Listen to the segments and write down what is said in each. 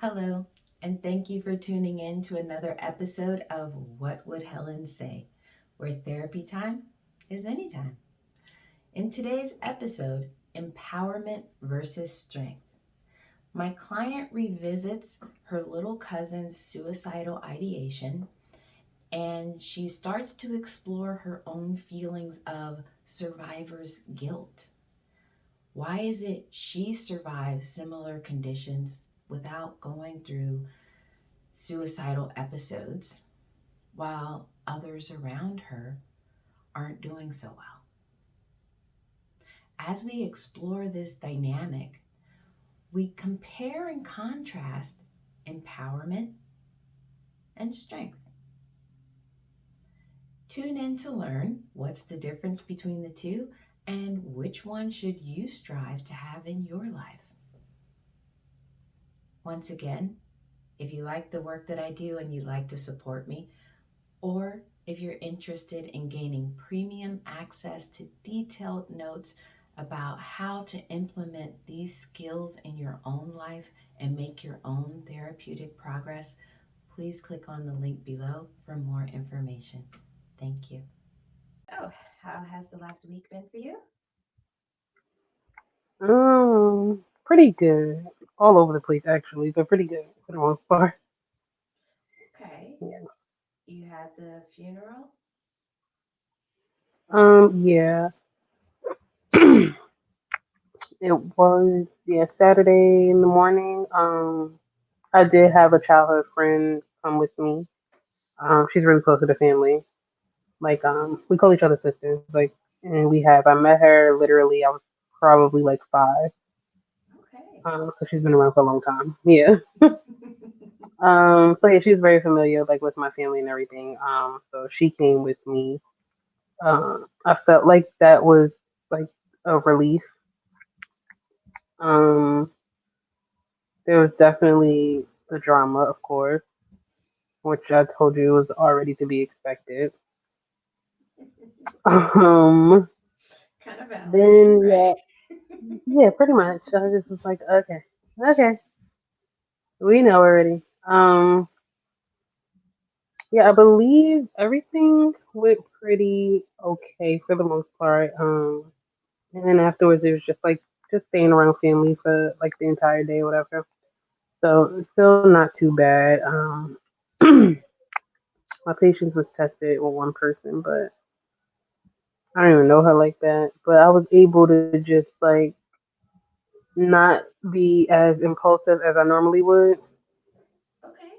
Hello, and thank you for tuning in to another episode of What Would Helen Say, where therapy time is anytime. In today's episode, empowerment versus strength, my client revisits her little cousin's suicidal ideation and she starts to explore her own feelings of survivor's guilt. Why is it she survives similar conditions without going through suicidal episodes while others around her aren't doing so well? As we explore this dynamic, we compare and contrast empowerment and strength. Tune in to learn what's the difference between the two and which one should you strive to have in your life. Once again, if you like the work that I do and you'd like to support me, or if you're interested in gaining premium access to detailed notes about how to implement these skills in your own life and make your own therapeutic progress, please click on the link below for more information. Thank you. So, how has the last week been for you? Pretty good. All over the place actually, but pretty good for the most part. Okay. Yeah. You had the funeral? Yeah. It was Saturday in the morning. I did have a childhood friend come with me. She's really close to the family. Like we call each other sisters. And I met her literally. I was probably like 5. Okay. So she's been around for a long time. Yeah. So yeah, she's very familiar like with my family and everything. So she came with me. I felt like that was like a relief. Um, there was definitely the drama, of course, which I told you was already to be expected. Um, Kind of valid, then right? yeah, pretty much. I just was like, okay, we know already. Yeah, I believe everything went pretty okay for the most part. And then afterwards, it was just staying around family for like the entire day, or whatever. So it's still not too bad. My patience was tested with one person, but I don't even know her like that. But I was able to just like not be as impulsive as I normally would. Okay.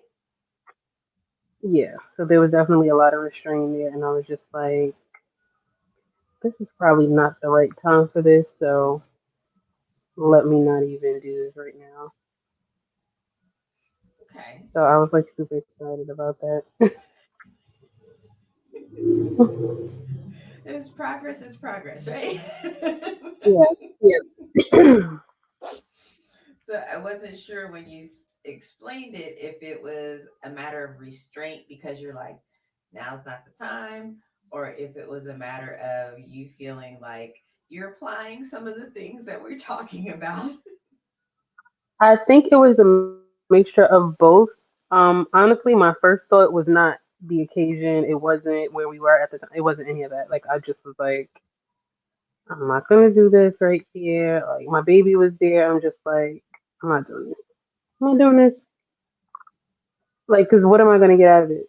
Yeah. So there was definitely a lot of restraint there, and I was just like, this is probably not the right time for this. So let me not even do this right now. Okay. So I was like super excited about that. It's progress, right? Yeah. Yeah. So I wasn't sure when you explained it if it was a matter of restraint because you're like, now's not the time, or if it was a matter of you feeling like you're applying some of the things that we're talking about. I think it was a mixture of both. Honestly, my first thought was not the occasion. It wasn't where we were at the time. It wasn't any of that. Like I just was like, I'm not gonna do this right here. Like my baby was there. I'm just like, I'm not doing this. I'm not doing this. Like, cause what am I gonna get out of it?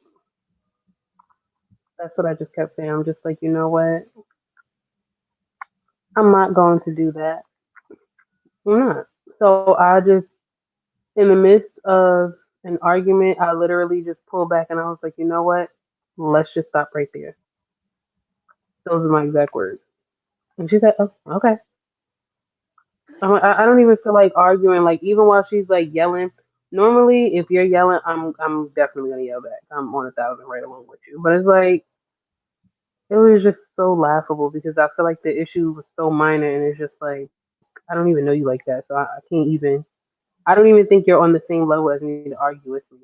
That's what I just kept saying. I'm just like, you know what? I'm not going to do that. I'm not. So I just, in the midst of an argument, I literally just pulled back and I was like, you know what? Let's just stop right there. Those are my exact words. And she said, oh, okay. Good for I you. don't even feel like arguing. Like even while she's like yelling, normally if you're yelling, I'm definitely gonna yell back. I'm on 1,000 right along with you. But it's like it was just so laughable because I feel like the issue was so minor, and it's just like I don't even know you like that, so I can't even. I don't even think you're on the same level as me to argue with me.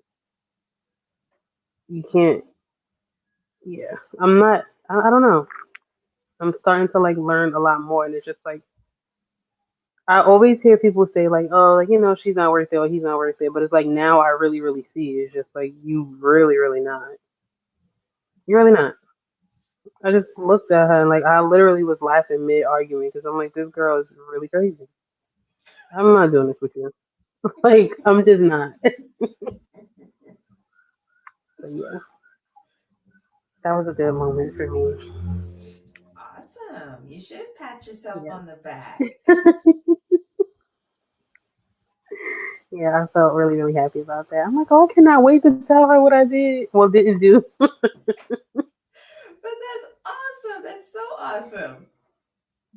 You can't. Okay. Yeah, I'm not. I don't know. I'm starting to like learn a lot more, and it's just like I always hear people say like, oh, like she's not worth it or he's not worth it, but it's like now I really, really see it's just like you really, really not. You're really not. I just looked at her and like I literally was laughing mid arguing because I'm like, this girl is really crazy. I'm not doing this with you. Like I'm just not. So yeah, that was a good moment for me. Awesome. You should pat yourself Yeah, on the back. yeah, I felt really, really happy about that. I'm like, oh, I cannot wait to tell her what I did. Well, didn't do. But that's awesome. That's so awesome.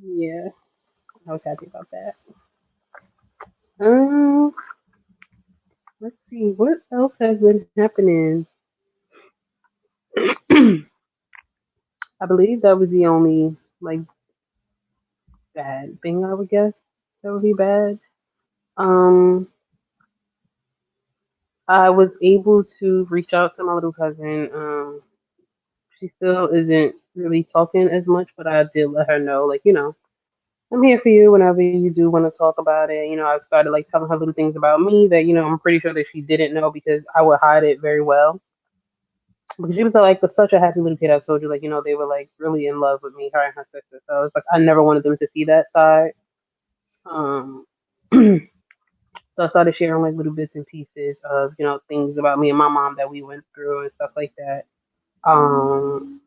Yeah, I was happy about that. Um, let's see what else has been happening. I believe that was the only like bad thing I would guess that would be bad. Um, I was able to reach out to my little cousin. She still isn't really talking as much, but I did let her know, like, I'm here for you whenever you do want to talk about it. I started like telling her little things about me that, I'm pretty sure that she didn't know because I would hide it very well. Because she was like such a happy little kid. I told you, like, they were like really in love with me, her and her sister. So it's like I never wanted them to see that side. Um, so I started sharing like little bits and pieces of things about me and my mom that we went through and stuff like that. Um,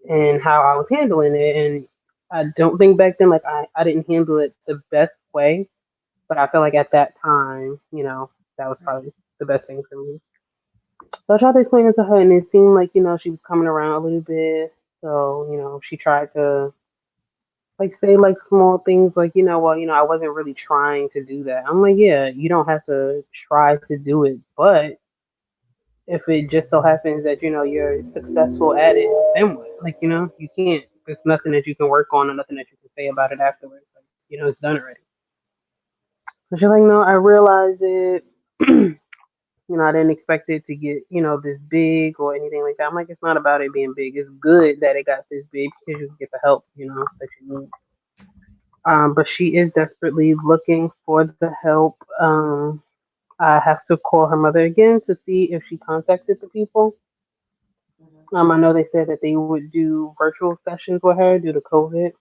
and how I was handling it. And I don't think back then like I didn't handle it the best way, but I feel like at that time, that was Right. probably the best thing for me. So I tried to explain it to her, and it seemed like she was coming around a little bit. So she tried to like say like small things like well I wasn't really trying to do that. I'm like, yeah, you don't have to try to do it, but if it just so happens that you're successful at it, then what? Like you can't. There's nothing that you can work on, or nothing that you can say about it afterwards. Like it's done already. So she's like, no, I realized it. I didn't expect it to get this big or anything like that. I'm like, it's not about it being big. It's good that it got this big because you get the help that you need. But she is desperately looking for the help. I have to call her mother again to see if she contacted the people. Hmm. I know they said that they would do virtual sessions with her due to COVID.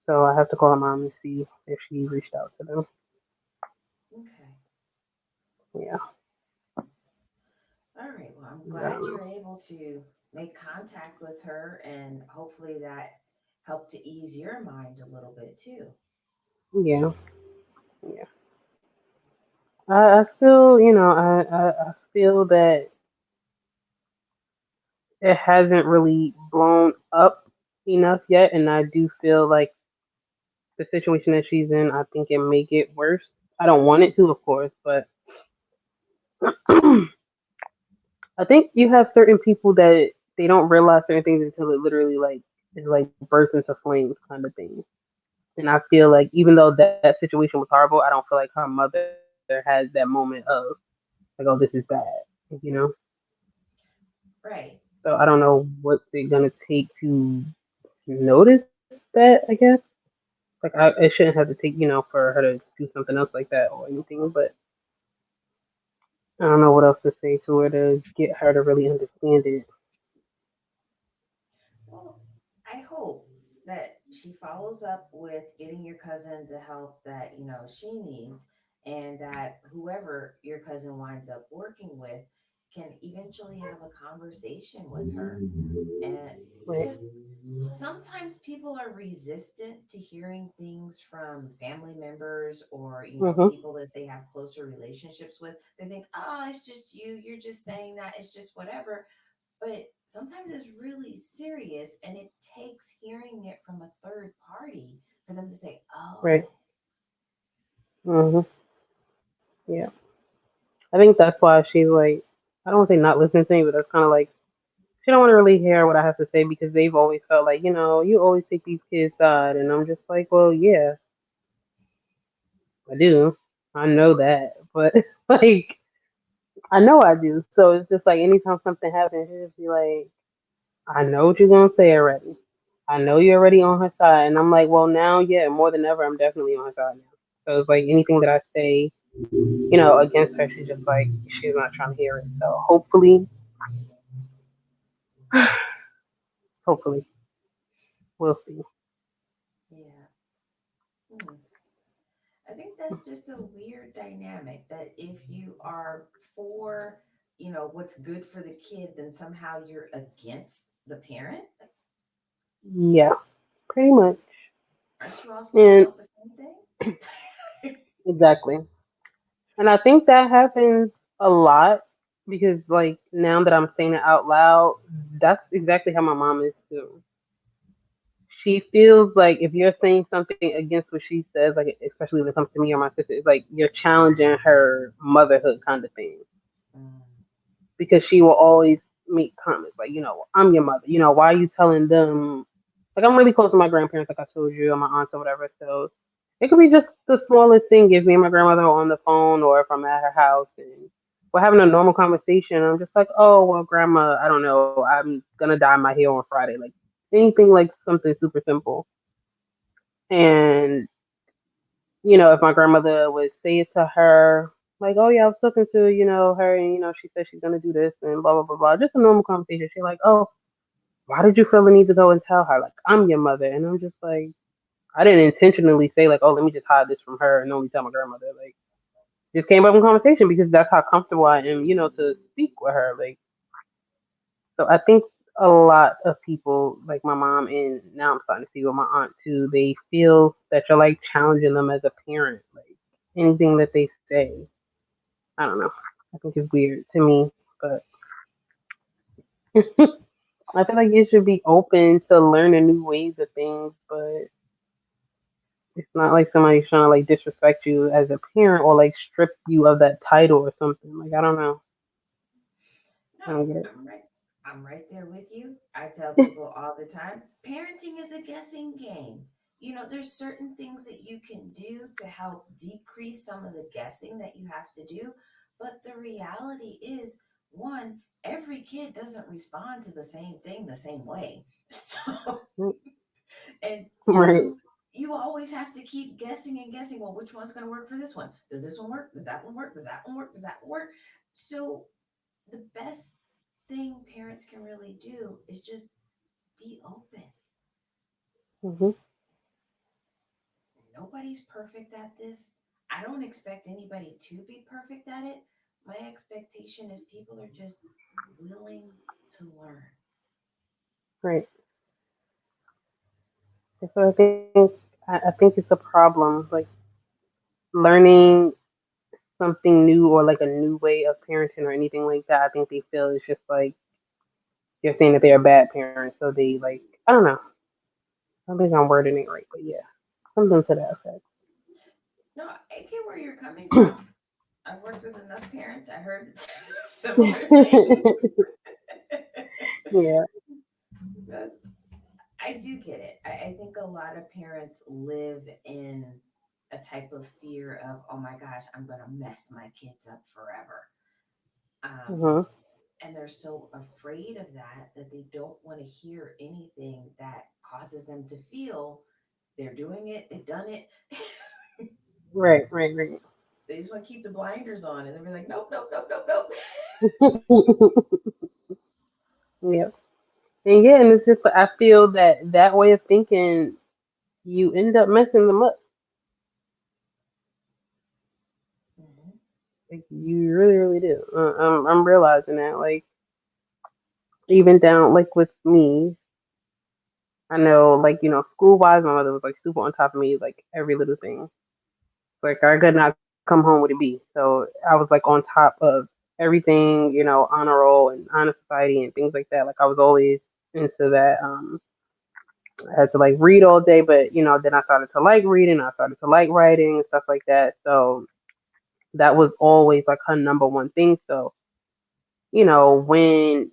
So I have to call her mom and see if she reached out to them. Okay. Yeah, All right. Well, I'm yeah, I glad don't you're know. able to make contact with her, and hopefully that helped to ease your mind a little bit too. Yeah, yeah. I still, I feel that it hasn't really blown up enough yet, and I do feel like the situation that she's in, I think it may get worse. I don't want it to, of course, but I think you have certain people that they don't realize certain things until it literally like is like bursts into flames kind of thing. And I feel like even though that situation was horrible, I don't feel like her mother has that moment of like, oh, this is bad, Right. So I don't know what they're gonna take to notice that. I guess like it shouldn't have to take for her to do something else like that or anything, but I don't know what else to say to her to get her to really understand it. Well, I hope that she follows up with getting your cousin the help that she needs, and that whoever your cousin winds up working with can eventually have a conversation with her. And Right. because sometimes people are resistant to hearing things from family members or Mhm. people that they have closer relationships with. They think, oh, it's just you're just saying that, it's just whatever. But sometimes it's really serious, and it takes hearing it from a third party for them to say, Right. oh. Mhm. Yeah. I think that's why she's like, I don't want to say not listening to me, but that's kind of like she don't want to really hear what I have to say because they've always felt like you always take these kids' side, and I'm just like, well, yeah, I do. I know that, but like I know I do. So it's just like anytime something happens, you just be like, I know what you're gonna say already. I know you're already on her side. And I'm like, well, now, yeah, more than ever, I'm definitely on her side now. So it's like anything that I say, against her, she's just like, she's not trying to hear it. So hopefully, hopefully, we'll see. Yeah. Hmm. I think that's just a weird dynamic that if you are for, what's good for the kid, then somehow you're against the parent. Like, Yeah, pretty much. aren't you all supposed to And want the same thing? exactly. And I think that happens a lot because, like, now that I'm saying it out loud, that's exactly how my mom is too. She feels like if you're saying something against what she says, like especially when it comes to me or my sister, it's like you're challenging her motherhood kind of thing. Mm, Because she will always make comments like, I'm your mother. Why are you telling them? Like, I'm really close to my grandparents, like I told you, or my aunts or whatever. So it could be just the smallest thing. If me and my grandmother are on the phone, or if I'm at her house and we're having a normal conversation, I'm just like, oh well, grandma, I don't know, I'm gonna dye my hair on Friday, like anything, like something super simple. And if my grandmother would say it to her, like, oh yeah, I was talking to, her and, she said she's gonna do this and blah blah blah blah. Just a normal conversation. She's like, oh, why did you feel the need to go and tell her? Like, I'm your mother. And I'm just like, I didn't intentionally say like, oh, let me just hide this from her and only tell my grandmother. Like, just came up in conversation because that's how comfortable I am, to speak with her. Like, so I think a lot of people, like my mom, and now I'm starting to see with my aunt too, they feel that you're like challenging them as a parent. Like anything that they say, I don't know. I think it's weird to me, but I feel like you should be open to learning new ways of things, but it's not like somebody's trying to like disrespect you as a parent or like strip you of that title or something. Like I don't know. I no, don't get I'm right. I'm right there with you. I tell people all the time, parenting is a guessing game. There's certain things that you can do to help decrease some of the guessing that you have to do. But the reality is, one, every kid doesn't respond to the same thing the same way. So, it. and Right. two, you always have to keep guessing and guessing. Well, which one's going to work for this one? Does this one work? Does that one work? Does that one work? Does that one work? So, the best thing parents can really do is just be open. Hmm. Nobody's perfect at this. I don't expect anybody to be perfect at it. My expectation is people are just willing to learn. Right. So I think it's a problem. Like learning something new or like a new way of parenting or anything like that. I think they feel it's just like you're saying that they're a bad parent, so they like I don't know. I don't think I'm wording it right, but yeah, something to that effect. No, I get where you're coming from. I've worked with enough parents. I heard similar things. Yeah. Because I do get it. I think a lot of parents live in a type of fear of, oh my gosh, I'm going to mess my kids up forever. Um, Hmm. and they're so afraid of that they don't want to hear anything that causes them to feel they're doing it, they've done it. Right. Right. Right. They just want to keep the blinders on and they'll be like, nope, nope, nope, nope, nope. Yeah. And yeah, and it's just I feel that that way of thinking, you end up messing them up. Mhm. Like you really, really do. I'm realizing that. Like even down like with me, I know like school wise, my mother was like super on top of me, like every little thing. Like I could not come home with a B, so I was like on top of everything, honor roll and honor society and things like that. Like I was always into that. I had to like read all day, but then I started to like reading, I started to like writing and stuff like that. So that was always like her number one thing. So, when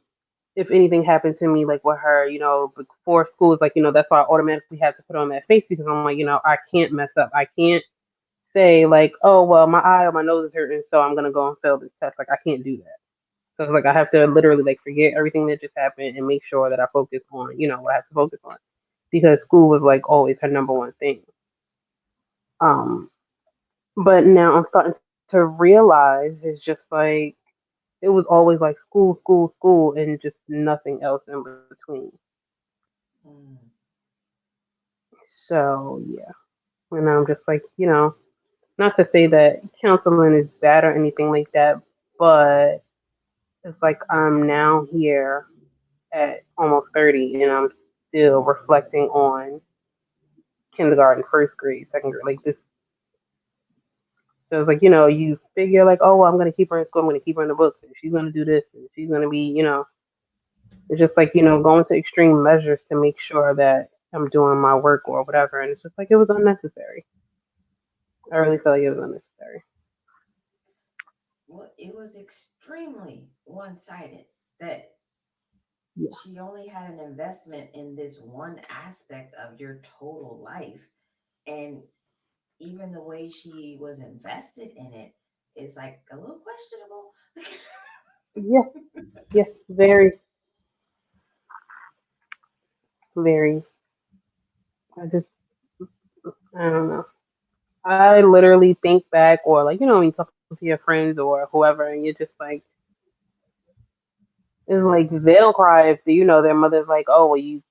if anything happened to me like with her, before school is like, that's why I automatically had to put on that face because I'm like, I can't mess up. I can't say like, oh well my eye or my nose is hurting, so I'm gonna go and fail this test. Like I can't do that. So it's like I have to literally like forget everything that just happened and make sure that I focus on, what I have to focus on. because school was like always her number one thing. Um, but now I'm starting to realize it's just like it was always like school, school, school, and just nothing else in between. Mm. So yeah, and I'm just like, not to say that counseling is bad or anything like that, but it's like I'm now here at almost 30 and I'm still reflecting on kindergarten, first grade, second grade, like this. So it's like, you figure like, oh, well, I'm going to keep her in school. I'm going to keep her in the books and she's going to do this and she's going to be, it's just like, going to extreme measures to make sure that I'm doing my work or whatever. And it's just like, it was unnecessary. I really feel like it was unnecessary. Well, it was extremely one-sided that Yeah. she only had an investment in this one aspect of your total life. And even the way she was invested in it is like a little questionable. Yeah. Yeah. Very, very. I just, I don't know. I literally think back, or like, when you're talking to your friends or whoever, and you're just like, it's like they'll cry if their mother's like, oh, well, you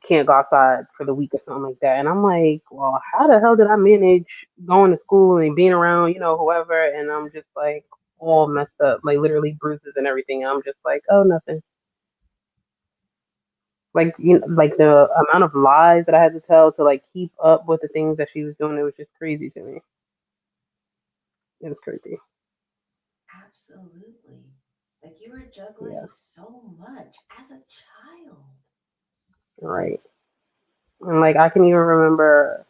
can't go outside for the week or something like that, and I'm like, well, how the hell did I manage going to school and being around whoever, and I'm just like all messed up, like literally bruises and everything. I'm just like, oh, nothing. Like like the amount of lies that I had to tell to like keep up with the things that she was doing, it was just crazy to me. It was crazy. Absolutely. Like you were Yeah, juggling so much as a child. right. And like I can even remember,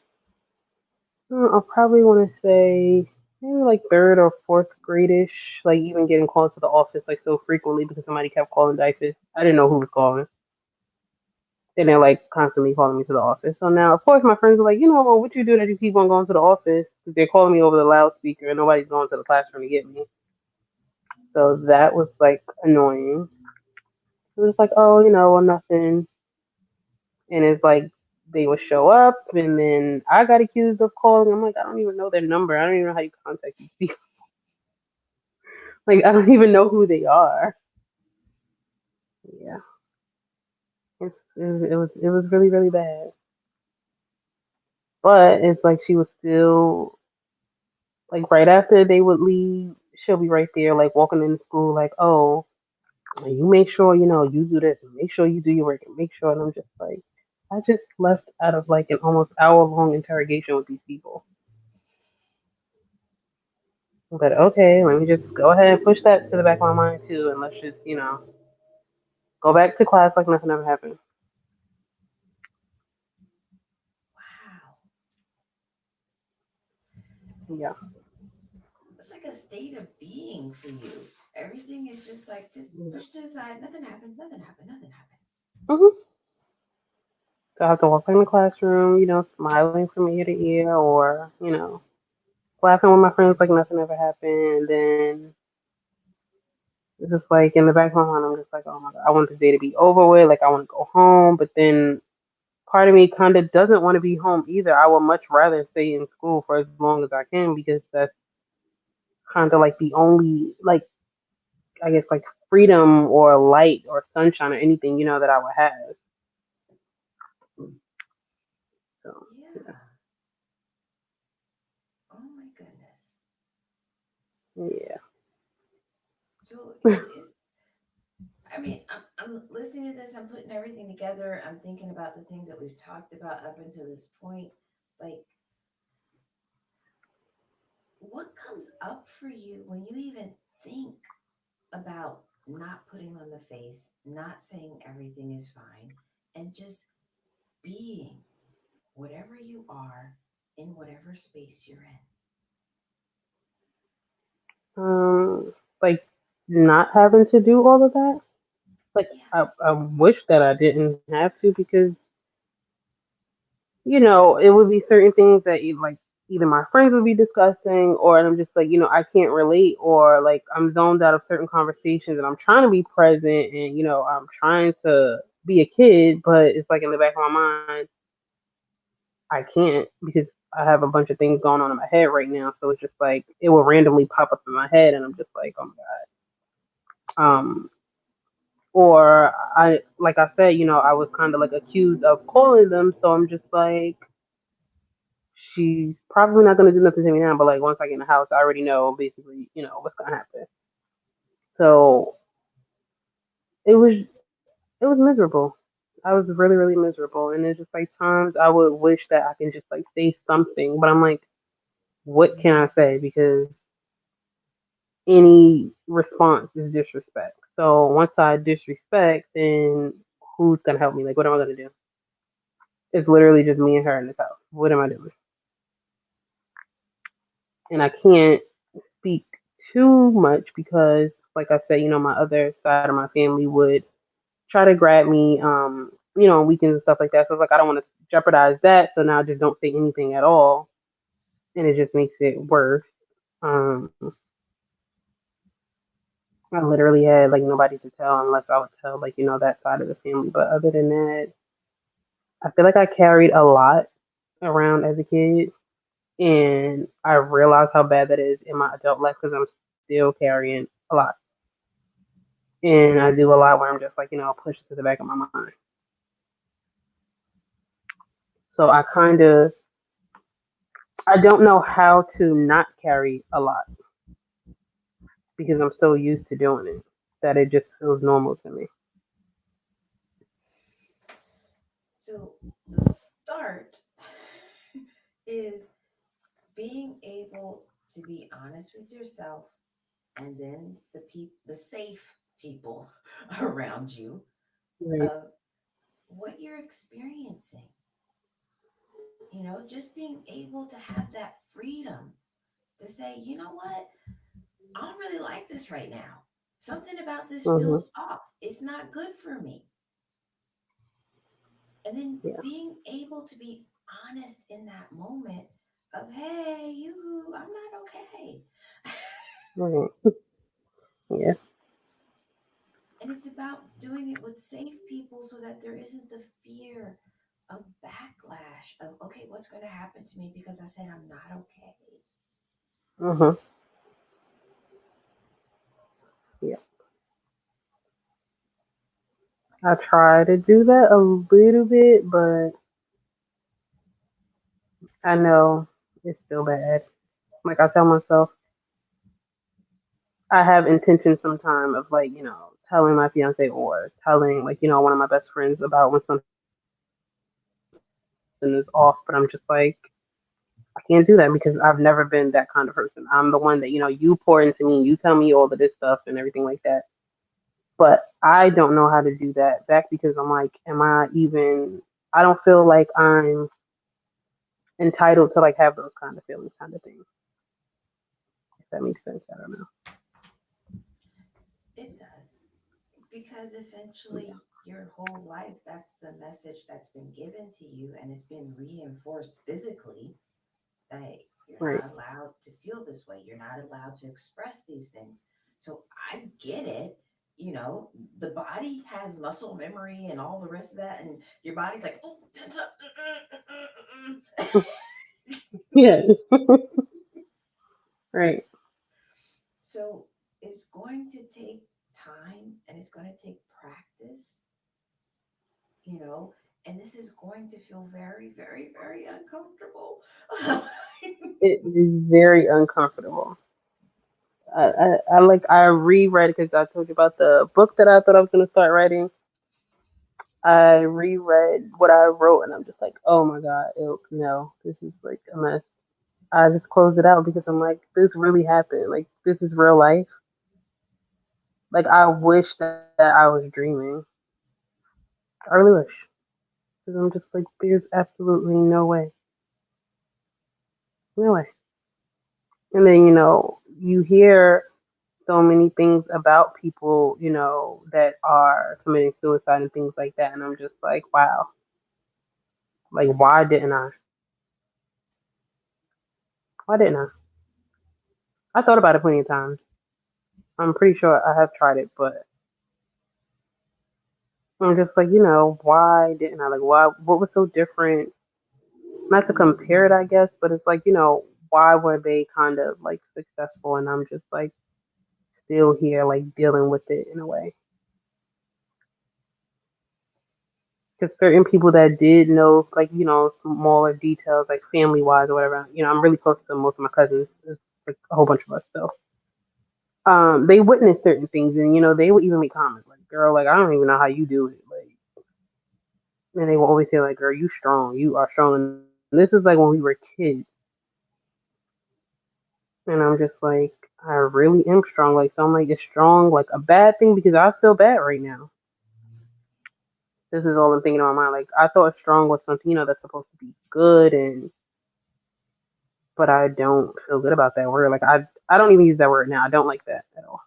I'll probably want to say maybe like third or fourth gradish, like even getting called to the office like so frequently because somebody kept calling diapers. I didn't know who was calling. And they're like constantly calling me to the office. So now, of course, my friends are like, well, what you do that you keep on going to the office? 'Cause they're calling me over the loudspeaker and nobody's going to the classroom to get me. So that was like annoying. It was like, oh, well, nothing. And it's like they would show up, and then I got accused of calling. I'm like, I don't even know their number. I don't even know how you contact these people. Like, I don't even know who they are. Yeah, it was really really bad. But it's like she was still like right after they would leave, she'll be right there like walking in school like, oh, you make sure you do this and make sure you do your work and make sure. And I'm just like, I just left out of like an almost hour long interrogation with these people. But okay, let me just go ahead and push that to the back of my mind too, and let's just go back to class like nothing ever happened. Wow. Yeah. It's like a state of being for you. Everything is just like, just push to the side. Nothing happened. Nothing happened. Nothing happened. Mm-hmm. So I have to walk in the classroom, smiling from ear to ear, or laughing with my friends like nothing ever happened. And then it's just like in the back of my mind, I'm just like, oh my god, I want this day to be over with. Like I want to go home, but then part of me kind of doesn't want to be home either. I would much rather stay in school for as long as I can because that's kind of like the only like I guess like freedom or light or sunshine or anything that I would have. So yeah, Yeah. Oh my goodness. yeah. So is I mean, I'm listening to this, I'm putting everything together, I'm thinking about the things that we've talked about up until this point. Like, what comes up for you when you even think about not putting on the face, not saying everything is fine, and just being whatever you are in whatever space you're in? Like not having to do all of that. Like Yeah. I wish that I didn't have to because it would be certain things that like either my friends would be discussing or I'm just like I can't relate or like I'm zoned out of certain conversations and I'm trying to be present and I'm trying to be a kid but it's like in the back of my mind I can't because I have a bunch of things going on in my head right now. So it's just like it will randomly pop up in my head, and I'm just like, oh my god. Or I, like I said, I was kind of like accused of calling them. So I'm just like, she's probably not gonna do nothing to me now. But like once I get in the house, I already know basically, what's gonna happen. So it was it was miserable. I was really, really miserable. And there's just like times I would wish that I can just like say something, but I'm like, what can I say? Because any response is disrespect. So once I disrespect, then who's gonna help me? Like, what am I gonna do? It's literally just me and her in this house. What am I doing? And I can't speak too much because, like I said, my other side of my family would try to grab me, on weekends and stuff like that. So it's like I don't want to jeopardize that. So now I just don't say anything at all, and it just makes it worse. Um, I literally had like nobody to tell unless I would tell like that side of the family. But other than that, I feel like I carried a lot around as a kid, and I realized how bad that is in my adult life because I'm still carrying a lot, and I do a lot where I'm just like push it to the back of my mind. So I don't know how to not carry a lot because I'm so used to doing it that it just feels normal to me. So the start is being able to be honest with yourself and then the safe people around you Right. of what you're experiencing. Just being able to have that freedom to say, you know what, I don't really like this right now. Something about this Mhm. feels off. It's not good for me. And then Yeah. being able to be honest in that moment of, hey, you, I'm not okay. Right. Yeah. And it's about doing it with safe people so that there isn't the fear of backlash of, okay, what's going to happen to me because I said I'm not okay. Mhm. Yeah. I try to do that a little bit, but I know it's still bad. Like I tell myself, I have intention sometime of like, telling my fiance or telling like, one of my best friends about when something is off, but I'm just like, I can't do that because I've never been that kind of person. I'm the one that, you pour into me, you tell me all of this stuff and everything like that. But I don't know how to do that back because I'm like, I don't feel like I'm entitled to like have those kind of feelings kind of thing. If that makes sense. I don't know. It does. Because essentially, your whole life, that's the message that's been given to you, and it's been reinforced physically that you're Right. not allowed to feel this way. You're not allowed to express these things. So I get it. The body has muscle memory and all the rest of that, and your body's like, oh, tense up. Yeah. Right. So it's going to take time and it's going to take practice, you know, and this is going to feel very, very, very uncomfortable. It is very uncomfortable. I reread because I told you about the book that I thought I was gonna start writing. I reread what I wrote and I'm just like, oh my god, no, this is like a mess. I just closed it out because I'm like, this really happened. Like this is real life. Like I wish that I was dreaming. I really wish because I'm just like, there's absolutely no way, no way. And then you hear so many things about people, that are committing suicide and things like that. And I'm just like, wow, like, why didn't I? Why didn't I? I thought about it plenty of times. I'm pretty sure I have tried it, but I'm just like, why didn't I? Like, why? What was so different not to compare it, I guess, but it's like, why were they kind of like successful and I'm just like still here, like dealing with it in a way. Because certain people that did know, like, smaller details, like family wise or whatever, I'm really close to most of my cousins, there's like a whole bunch of us. So, they witnessed certain things and, they would even make comments like, girl, like, I don't even know how you do it. Like, and they will always say, like, girl, you strong, you are strong. And this is like when we were kids. And I'm just like, I really am strong. Like, so I'm like, is strong like a bad thing? Because I feel bad right now. This is all I'm thinking on my mind. Like, I thought strong was something, that's supposed to be good, and but I don't feel good about that word. Like, I don't even use that word now. I don't like that at all.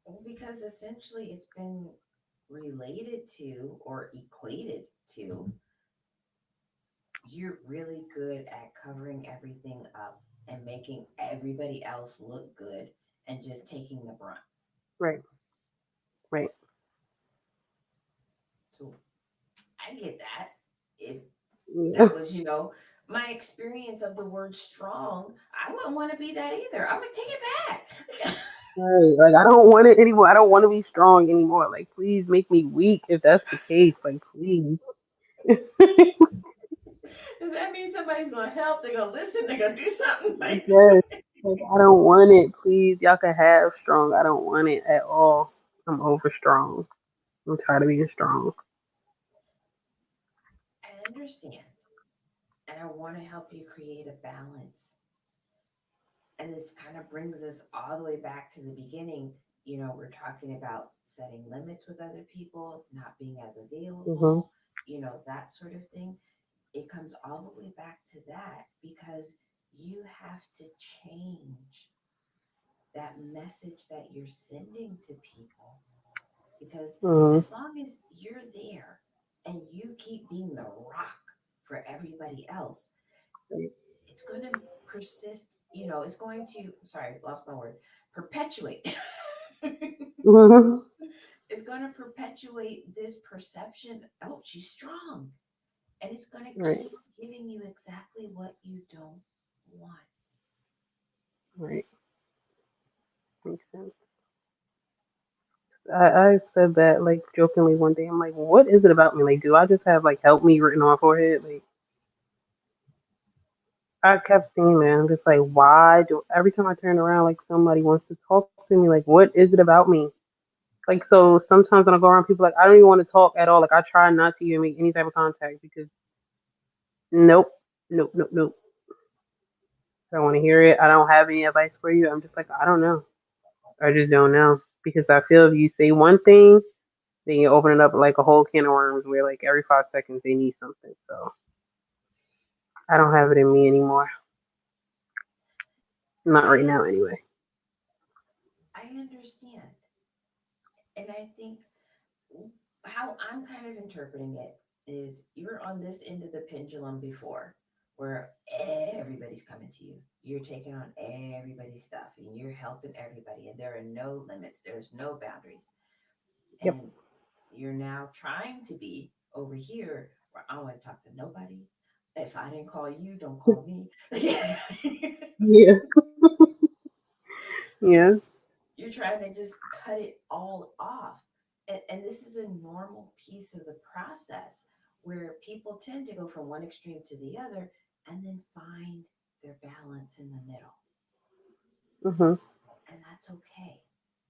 Well, because essentially it's been related to or equated to you're really good at covering everything up and making everybody else look good and just taking the brunt. Right, right, So I get that. If yeah, that was, my experience of the word strong, I wouldn't want to be that either. I would take it back. right. Like, I don't want it anymore. I don't want to be strong anymore. Like, please make me weak if that's the case. Like, please. And that means somebody's going to help. They're going to listen. They're going to do something like. Yes. Like, I don't want it. Please, y'all can have strong. I don't want it at all. I'm over strong. I'm tired of being strong. I understand. And I want to help you create a balance. And this kind of brings us all the way back to the beginning. We're talking about setting limits with other people, not being as Hmm. available, that sort of thing. It comes all the way back to that because you have to change that message that you're sending to people. Because Hmm. as long as you're there and you keep being the rock for everybody else, it's going to persist, it's going to, sorry, lost my word, perpetuate. Hmm. It's going to perpetuate this perception. Oh, she's strong. And it's going to Right, keep giving you exactly what you don't want. right. Makes sense. I said that like jokingly one day. I'm like, what is it about me? Like, do I just have like help me written on my forehead? Like, I kept seeing that. I'm just like, why do every time I turn around, like somebody wants to talk to me? Like, what is it about me? Like, so sometimes when I go around people, like, I don't even want to talk at all. Like, I try not to even make any type of contact because nope, nope, nope, nope. I don't want to hear it. I don't have any advice for you. I'm just like, I don't know. I just don't know because I feel if you say one thing, then you open it up like a whole can of worms where like every 5 seconds they need something. So I don't have it in me anymore. Not right I now, anyway. I understand. And I think how I'm kind of interpreting it is you're on this end of the pendulum before where everybody's coming to you. You're taking on everybody's stuff and you're helping everybody and there are no limits, there's no boundaries. Yep. And you're now trying to be over here where I don't want to talk to nobody. If I didn't call you, don't call me. Yeah. Yeah. You're trying to just cut it all off. And this is a normal piece of the process where people tend to go from one extreme to the other and then find their balance in the middle. Mhm. And that's okay.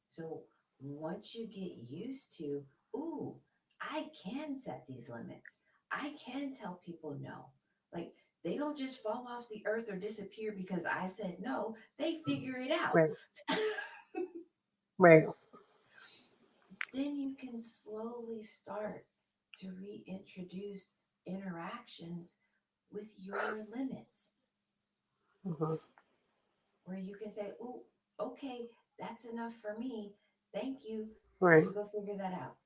So once you get used to, ooh, I can set these limits, I can tell people no. Like they don't just fall off the earth or disappear because I said no, they figure it out. Right. Right. Then you can slowly start to reintroduce interactions with your limits Mhm. where you can say, oh, okay, that's enough for me. Thank you. Right. You go figure that out.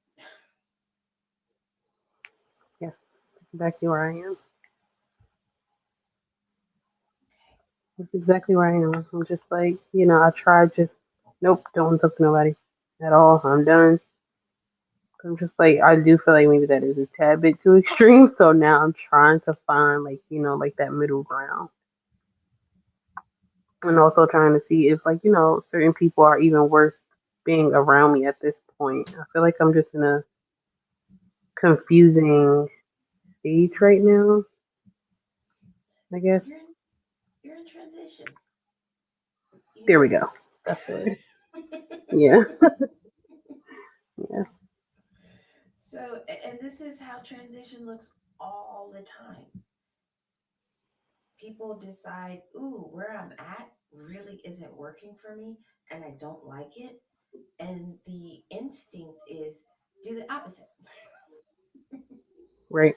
Yes. Exactly where I am. Okay. That's exactly where I am. I'm just like, I tried just, nope, don't want to talk to nobody at all. I'm done. I'm just like I do feel like maybe that is a tad bit too extreme. So now I'm trying to find like like that middle ground, and also trying to see if like certain people are even worth being around me at this point. I feel like I'm just in a confusing stage right now. I guess You're in, you're in transition, you there we know? go. That's the word. Yeah, yeah, So, and this is how transition looks all the time. People decide, ooh, where I'm at really isn't working for me and I don't like it. And the instinct is do the opposite. right,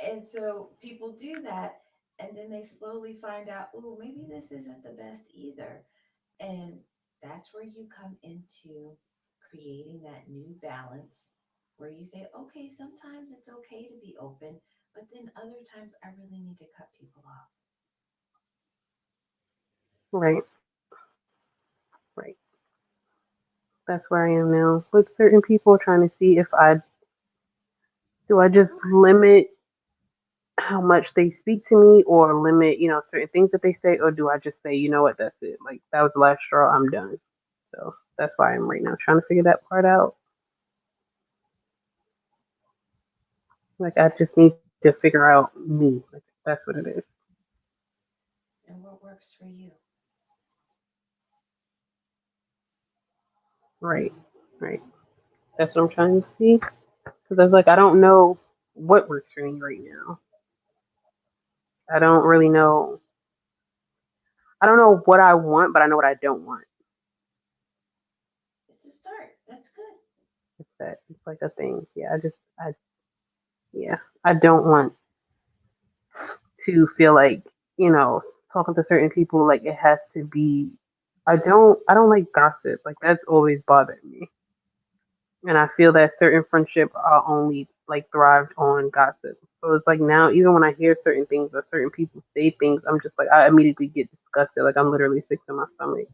And so people do that. And then they slowly find out, ooh, maybe this isn't the best either. And that's where you come into creating that new balance where you say, okay, sometimes it's okay to be open, but then other times I really need to cut people off. right, right. That's where I am now with certain people, trying to see if I just limit how much they speak to me or limit, certain things that they say, or do I just say, you know what, that's it. Like that was the last straw, I'm done. So that's why I'm right now trying to figure that part out. Like I That's just need to figure out me. Like that's what it is. and what works for you. Right. Right. That's what I'm trying to see. Because I was like, I don't know what works for me right now. I don't really know. I don't know what I want, but I know what I don't want. It's a start. That's good. It's that. It's like a thing. Yeah. Yeah. I don't want to feel like talking to certain people like it has to be. I don't like gossip. Like that's always bothered me, and I feel that certain friendship are only like thrived on gossip. So it's like now even when I hear certain things or certain people say things, I'm just like I immediately get disgusted. Like I'm literally sick to my stomach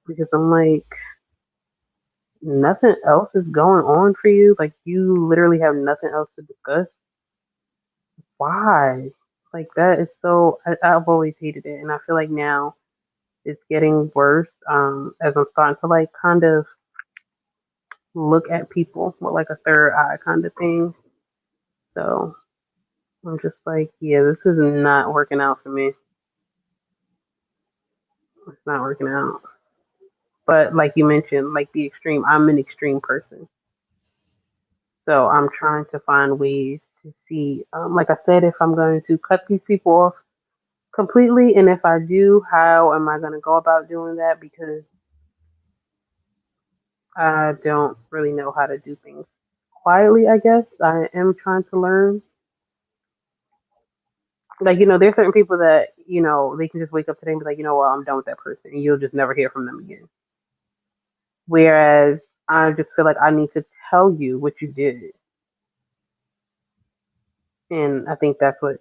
because I'm like nothing else is going on for you. Like you literally have nothing else to discuss. Why? Like that is so. I've always hated it, and I feel like now it's getting worse as I'm starting to like kind of look at people with like a third eye kind of thing. So I'm just like, yeah, this is not working out for me. It's not working out. But like you mentioned, like the extreme, I'm an extreme person. So I'm trying to find ways to see, like I said, if I'm going to cut these people off completely, and if I do, how am I going to go about doing that? Because I don't really know how to do things quietly, I guess. I am trying to learn. Like, there's certain people that, they can just wake up today and be like, well, I'm done with that person. And you'll just never hear from them again. Whereas I just feel like I need to tell you what you did. And I think that's what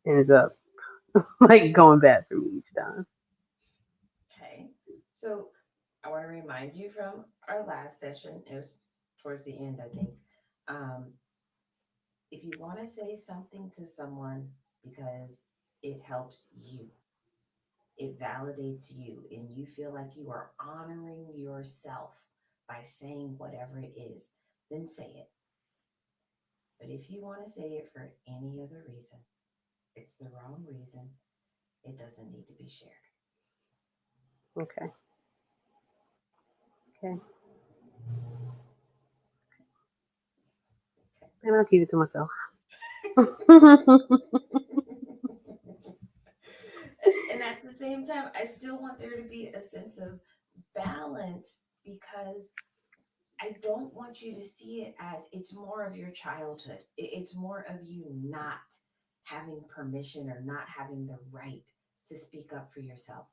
ends up like going bad for me each time. Okay. So I want to remind you from our last session, it was towards the end, I think. Um, if you want to say something to someone because it helps you, it validates you, and you feel like you are honoring yourself by saying whatever it is, then say it. But if you want to say it for any other reason, it's the wrong reason. It doesn't need to be shared. Okay. Okay. And I'll keep it to myself. And at the same time, I still want there to be a sense of balance because I don't want you to see it as it's more of your childhood. It's more of you not having permission or not having the right to speak up for yourself.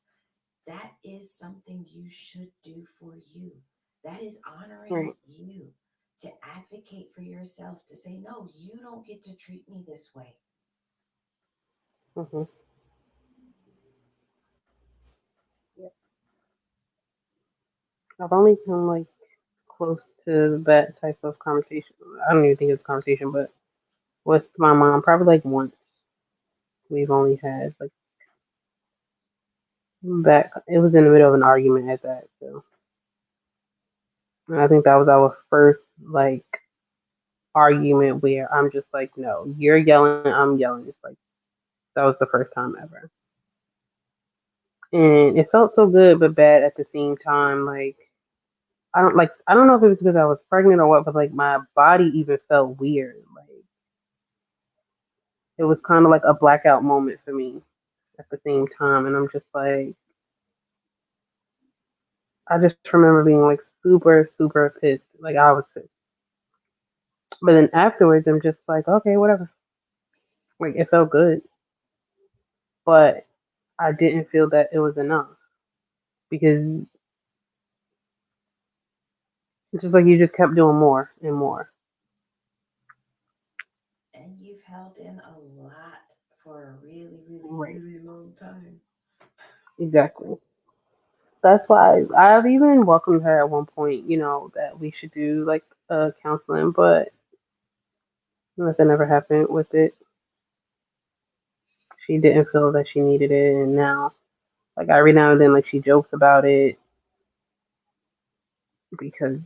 That is something you should do for you. That is honoring Right. you to advocate for yourself, to say, no, you don't get to treat me this way. Hmm. I've only come like close to that type of conversation. I don't even think it's a conversation, but with my mom, probably like once. We've only had like back. It was in the middle of an argument at that. So and I think that was our first like argument where I'm just like, no, you're yelling, I'm yelling. It's like that was the first time ever, and it felt so good but bad at the same time. I don't know if it was because I was pregnant or what, but like my body even felt weird. Like it was kind of like a blackout moment for me at the same time, and I'm just like, I just remember being like super pissed. Like I was pissed. But then afterwards, I'm just like, okay, whatever. Like it felt good, but I didn't feel that it was enough because it's just like you just kept doing more and more. And you've held in a lot for a really, really, Right. really long time. Exactly. That's why I've even welcomed her at one point, that we should do like counseling, but nothing ever happened with it. She didn't feel that she needed it, and now, like every now and then, like she jokes about it because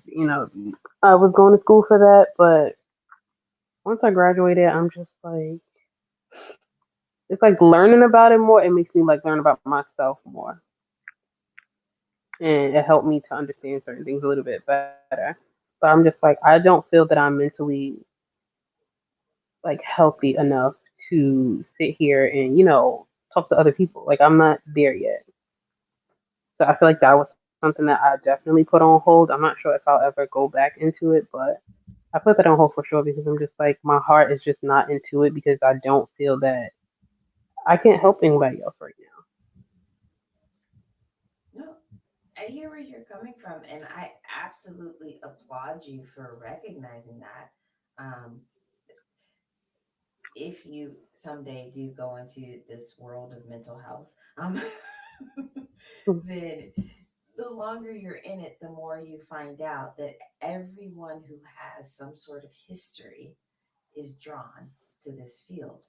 I was going to school for that, but once I graduated, I'm just like it's like learning about it more. It makes me like learn about myself more, and it helped me to understand certain things a little bit better. So I'm just like I don't feel that I'm mentally like healthy enough to sit here and talk to other people. Like I'm not there yet. So I feel like that was something that I definitely put on hold. I'm not sure if I'll ever go back into it, but I put that on hold for sure because I'm just like my heart is just not into it because I don't feel that I can't help anybody else right No, I hear where you're coming from, and I absolutely applaud you for recognizing that. Um, if you someday do go into this world of mental health, now. then the longer you're in it, the more you find out that everyone who has some sort of history is drawn to this field.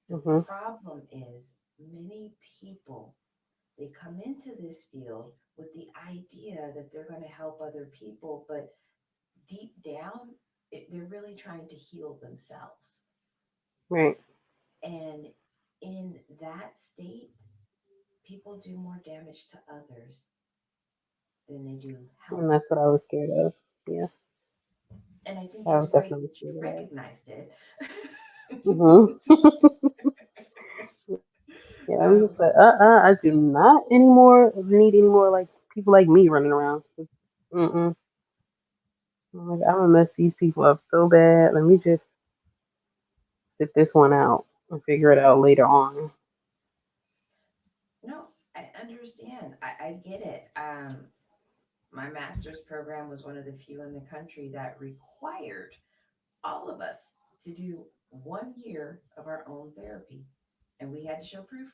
The Hmm. problem is many people, they come into this field with the idea that they're going to help other people, but deep down, they're really trying to heal themselves. Right. And in that state, people do more damage to others than they do And help. that's what I was scared of. Yeah. And I think I it's was great definitely that you scared of that. recognized it. Hmm. Yeah, I'm just um, like, I do not anymore need any more like people like me running around. Mm-mm. I'm like, I'm gonna mess these people up so bad. Let me just sit this one out and figure it out later on. no, I understand. I get it. My master's program was one of the few in the country that required all of us to do 1 year of our own therapy. And we had to show proof.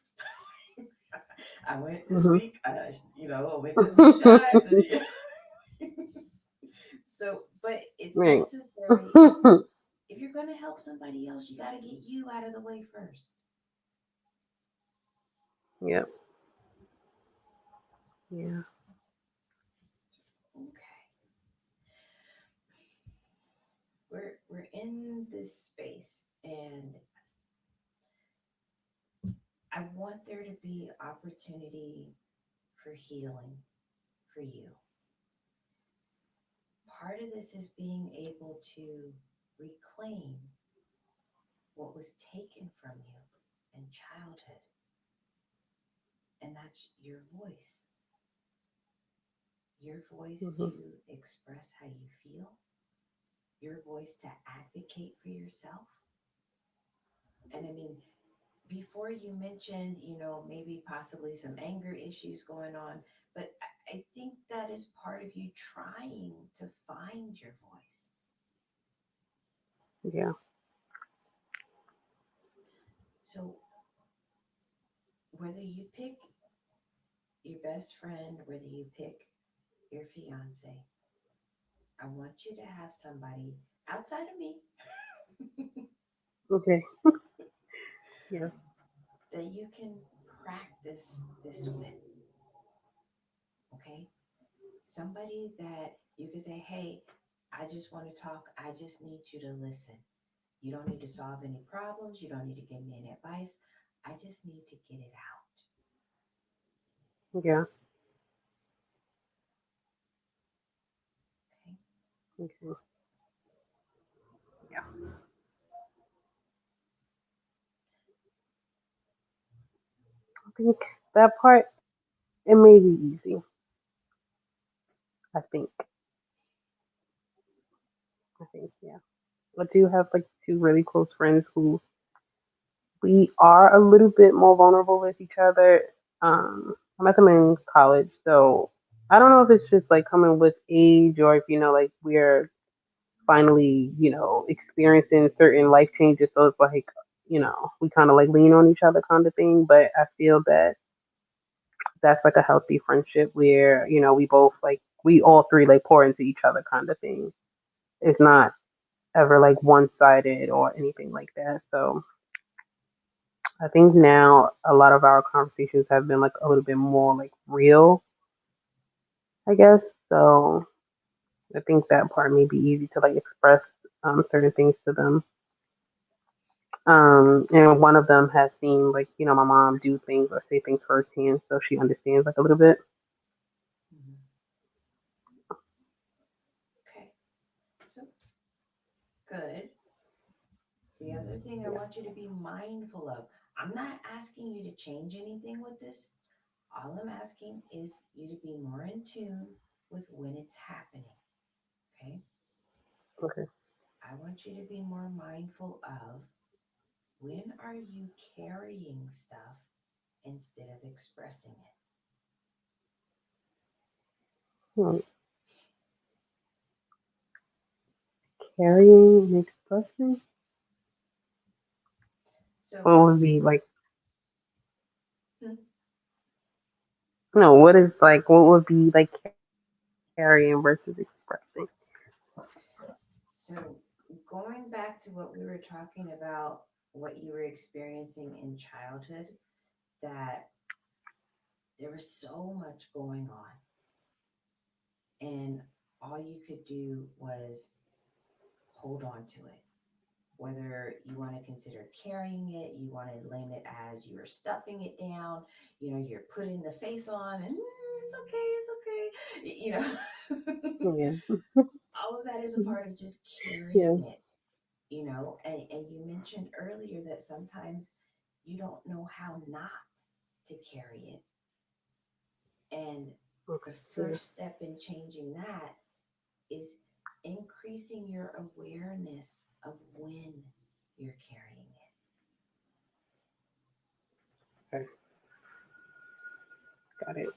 I went this Hmm. week, I went this many times. And, so, but it's Right. necessary if you're going to help somebody else, you got to get you out of the way first. Yep. Yeah. Okay. We're in this space, and I want there to be opportunity for healing for you. Part of this is being able to reclaim what was taken from you in childhood, and that's your voice Hmm. to express how you feel, your voice to advocate for yourself. And I mean, before you mentioned, maybe possibly some anger issues going on, but I think that is part of you trying to find your voice. Yeah. So whether you pick your best friend, whether you pick your fiance, I want you to have somebody outside of me Okay. Yeah. that you can practice this with, okay? Somebody that you can say, hey, I just want to talk. I just need you to listen. You don't need to solve any problems. You don't need to give me any advice. I just need to get it out. Yeah. Okay. Okay. Yeah. I think that part it may be easy. I think. I think. Yeah. I do have like two really close friends who we are a little bit more vulnerable with each other. I met them in college, so I don't know if it's just like coming with age or if like we're finally experiencing certain life changes. So it's like we kind of like lean on each other kind of thing. But I feel that that's like a healthy friendship where we both like we all three like pour into each other kind of thing. It's not ever like one sided or anything like that. So I think now a lot of our conversations have been like a little bit more like real, I guess. So I think that part may be easy to like express certain things to them. And one of them has seen like my mom do things or say things firsthand, so she understands like a little bit. Mhm. Okay. So good. The other thing I Yeah. want you to be mindful of, I'm not asking you to change anything with this. All I'm asking is you to be more in tune with when it's happening. Okay. Okay. I want you to be more mindful of when are you carrying stuff instead of expressing it. Hmm. Carrying an expression. So, What would be like? hmm, No, what is like? What would be like carrying versus expressing? so going back to what we were talking about, what you were experiencing in childhood, that there was so much going on, and all you could do was hold on to it. Whether you want to consider carrying it, you want to name it as you're stuffing it down, you're putting the face on and it's okay, it's okay. Yeah. All of that is a part of just carrying Yeah. it, and you mentioned earlier that sometimes you don't know how not to carry it. And the Okay. Yeah. first step in changing that is increasing your awareness of when you're carrying it. Okay. Got it.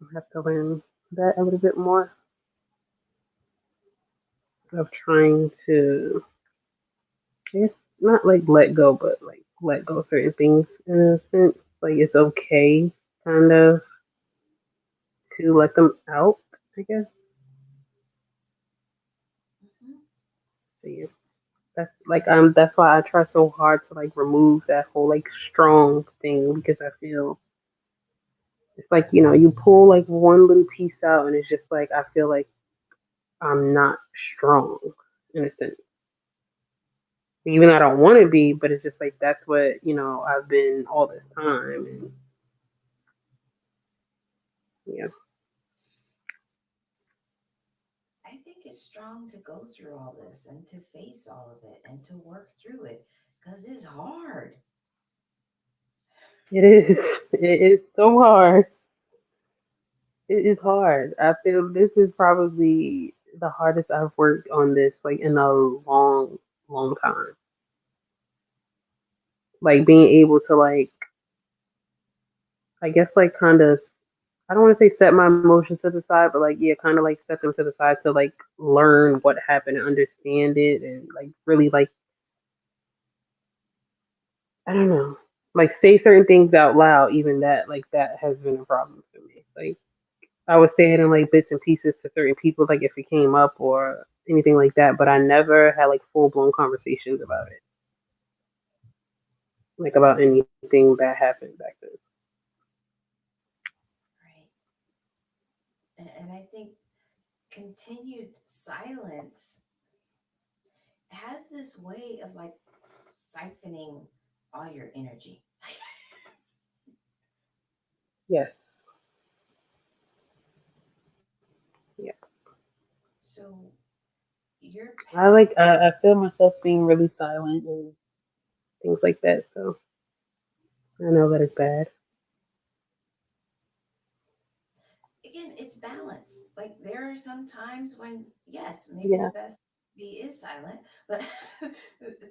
I have to learn that a little bit more of trying to, I guess, not like let go, but like let go certain things in a sense. Like it's okay, kind of, to let them out. I guess. Mhm. So yeah, that's like that's why I try so hard to like remove that whole like strong thing because I feel it's like you pull like one little piece out and it's just like I feel like I'm not strong in a sense. Even though I don't want to be, but it's just like that's what I've been all this time, and yeah, I think it's strong to go through all this and to face all of it and to work through it because it's hard. it is. It is so hard. It is hard. I feel this is probably the hardest I've worked on this like in a long, long time. Like being able to like, I guess like kind of, I don't want to say set my emotions to the side, but like yeah, kind of like set them to the side to like learn what happened and understand it and like really like I don't know. Like say certain things out loud, even that like that has been a problem for me. Like I would say it in like bits and pieces to certain people, like if it came up or anything like that. But I never had like full blown conversations about it, like about anything that happened back then. Right. And I think continued silence has this way of like siphoning all your energy. Yes, yeah. So your I path, I feel myself being really silent and things like that. So I know that it's bad. again, it's balance. Like there are some times when, yes, maybe the Yeah. best be is silent, but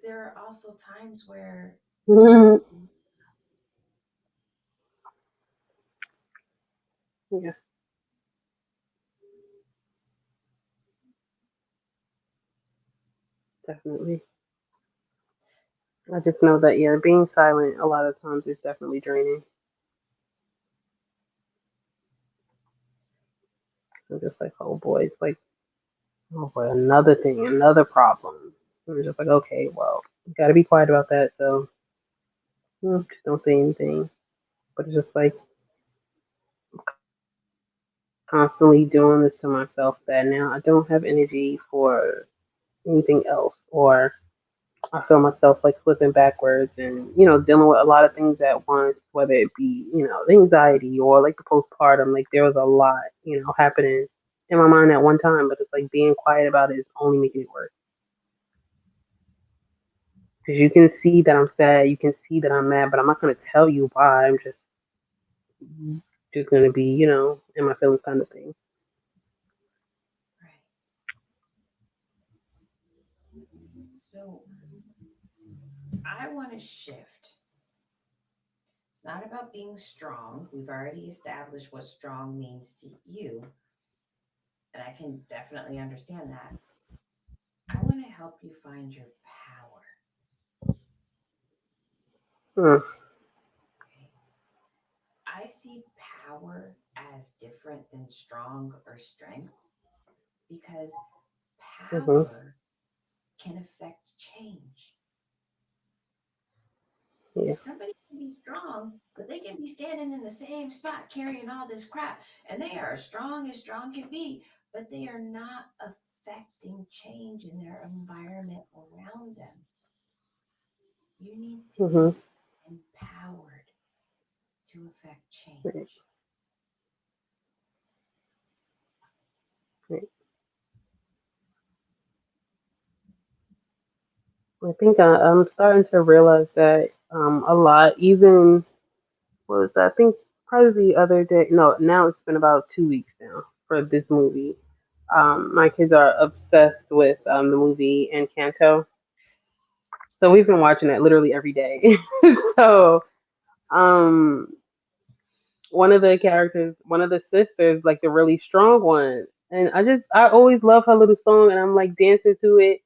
there are also times where you need yeah, to. definitely. I just know that yeah, being silent a lot of times is definitely draining. I'm just like, oh boy, it's like, oh boy, another thing, another problem. I'm just like, okay, well, you gotta be quiet about that. So just don't say anything. But it's just like constantly doing this to myself that now I don't have energy for anything else, or I feel myself like slipping backwards and, dealing with a lot of things at once, whether it be, the anxiety or like the postpartum. Like there was a lot, happening in my mind at one time, but it's like being quiet about it is only making it worse. Because you can see that I'm sad, you can see that I'm mad, but I'm not going to tell you why. I'm just going to be, in my feelings kind of thing. Right. So I want to shift. It's not about being strong. We've already established what strong means to you, and I can definitely understand that. I want to help you find your power. Mm, Okay. I see power as different than strong or strength because mm-hmm, power can affect change. yeah, Like somebody can be strong, but they can be standing in the same spot carrying all this crap, and they are as strong can be, but they are not affecting change in their environment around them. You need to mm-hmm, be empowered to affect right, change. right. I think I'm starting to realize that a lot, even was I think probably the other day. No, now it's been about 2 weeks now for this movie. My kids are obsessed with the movie Encanto, so we've been watching it literally every day. so um, one of the characters, one of the sisters, like the really strong one, and I always love her little song, and I'm like dancing to it.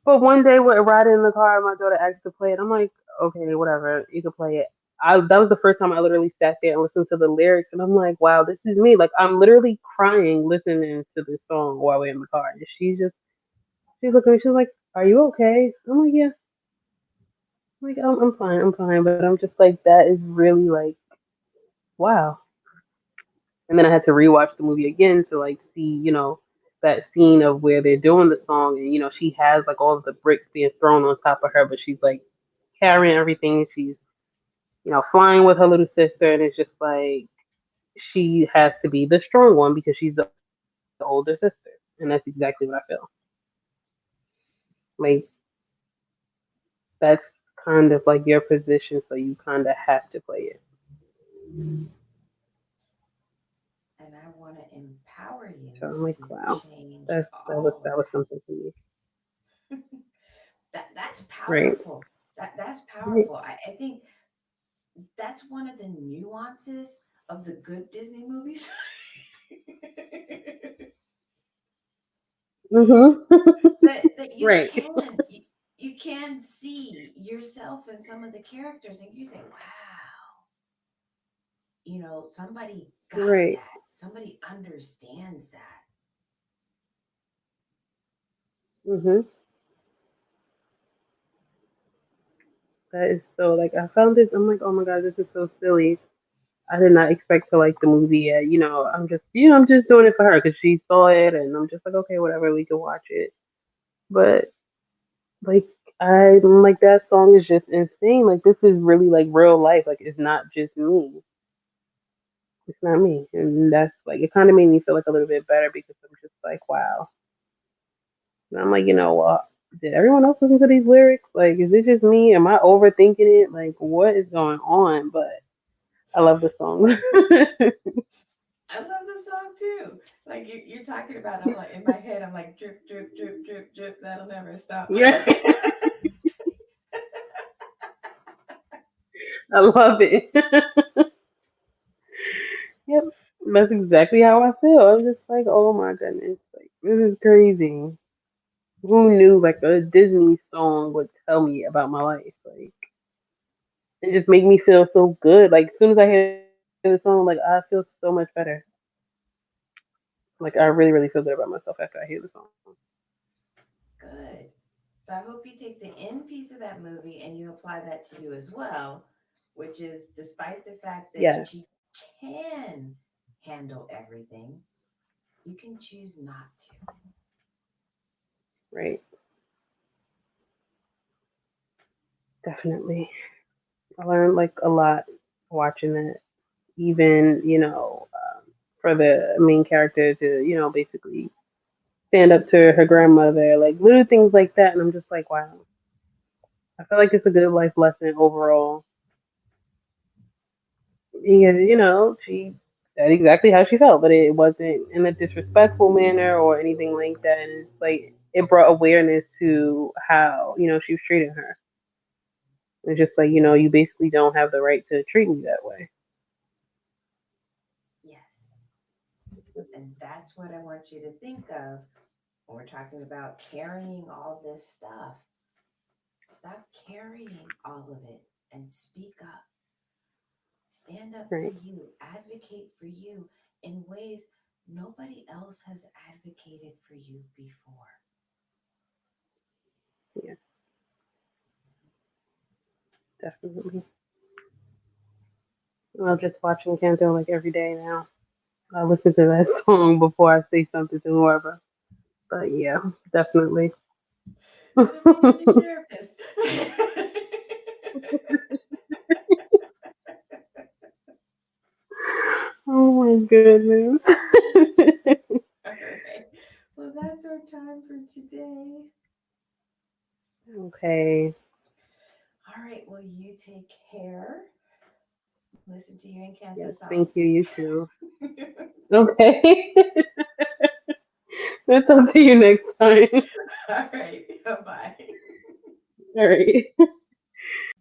But one day we're riding in the car, and my daughter asked to play it. I'm like, okay, whatever, you can play it. That was the first time I literally sat there and listened to the lyrics, and I'm like, wow, this is me. Like I'm literally crying listening to this song while we're in the car. And she's looking at me, she's like, are you okay? I'm like, yeah. I'm like, I'm fine, I'm fine. But I'm just like, that is really like, wow. And then I had to rewatch the movie again to like see, that scene of where they're doing the song, and she has like all of the bricks being thrown on top of her, but she's like carrying everything. She's, flying with her little sister, and it's just like she has to be the strong one because she's the older sister. And that's exactly what I feel. Like that's kind of like your position, so you kind of have to play it. And I want to empower So you I'm like, to wow, change that all of was something for me, that. That's right? powerful. That's Right. powerful. I think that's one of the nuances of the good Disney movies. Mhm. that right. you can see yourself in some of the characters and you say, wow, somebody got Right. that. somebody understands that. Mhm. That is so like I found this. I'm like, oh my god, this is so silly. I did not expect to like the movie yet. I'm just doing it for her because she saw it, and I'm just like, okay, whatever, we can watch it. But like, I'm like that song is just insane. Like, this is really like real life. Like, it's not just me. It's not me, and that's like it. Kind of made me feel like a little bit better because I'm just like, wow. And I'm like, did everyone else listen to these lyrics? Like, is it just me? Am I overthinking it? Like, what is going on? But I love the song. I love the song too. Like you're talking about, I'm like in my head, I'm like drip, drip, drip, drip, drip. That'll never stop. Yeah, I love it. Yep, that's exactly how I feel. I'm just like, oh my goodness, like this is crazy. Who knew like a Disney song would tell me about my life? Like it just made me feel so good. Like as soon as I hear the song, like I feel so much better. Like I really, really feel good about myself after I hear the song. Good. So I hope you take the end piece of that movie and you apply that to you as well, which is despite the fact that Yeah, she can handle everything, you can choose not to. right. Definitely. I learned like a lot watching that. Even for the main character to basically stand up to her grandmother, like little things like that, and I'm just like, wow. I feel like it's a good life lesson overall. Because she said exactly how she felt, but it wasn't in a disrespectful manner or anything like that. And it's like it brought awareness to how she was treating her. It's just like you basically don't have the right to treat me that way. Yes. And that's what I want you to think of when we're talking about carrying all this stuff. Stop carrying all of it and speak up. Stand up for Right. you. Advocate for you in ways nobody else has advocated for you before. Yeah, definitely. I'm just watching Canto like every day now. I listen to that song before I say something to whoever. But yeah, definitely. Gonna be your new therapist. Oh my goodness. All right. Well, that's our time for today. Okay. All right. Well, you take care. Listen to your Encanto Yes, song. thank you. You too. Okay. We'll talk to you next time. All right. Bye bye. All right.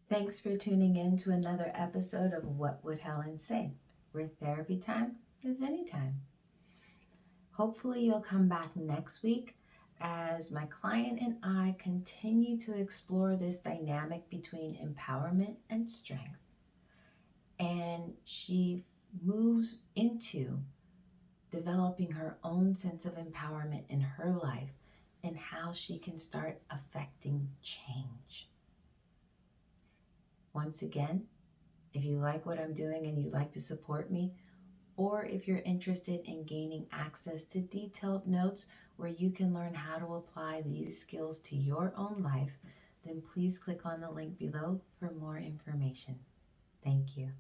Thanks for tuning in to another episode of What Would Helen Say? Where therapy time is anytime. Hopefully, you'll come back next week as my client and I continue to explore this dynamic between empowerment and strength. And she moves into developing her own sense of empowerment in her life and how she can start affecting change. Once again, if you like what I'm doing and you'd like to support me, or if you're interested in gaining access to detailed notes where you can learn how to apply these skills to your own life, then please click on the link below for more information. Thank you.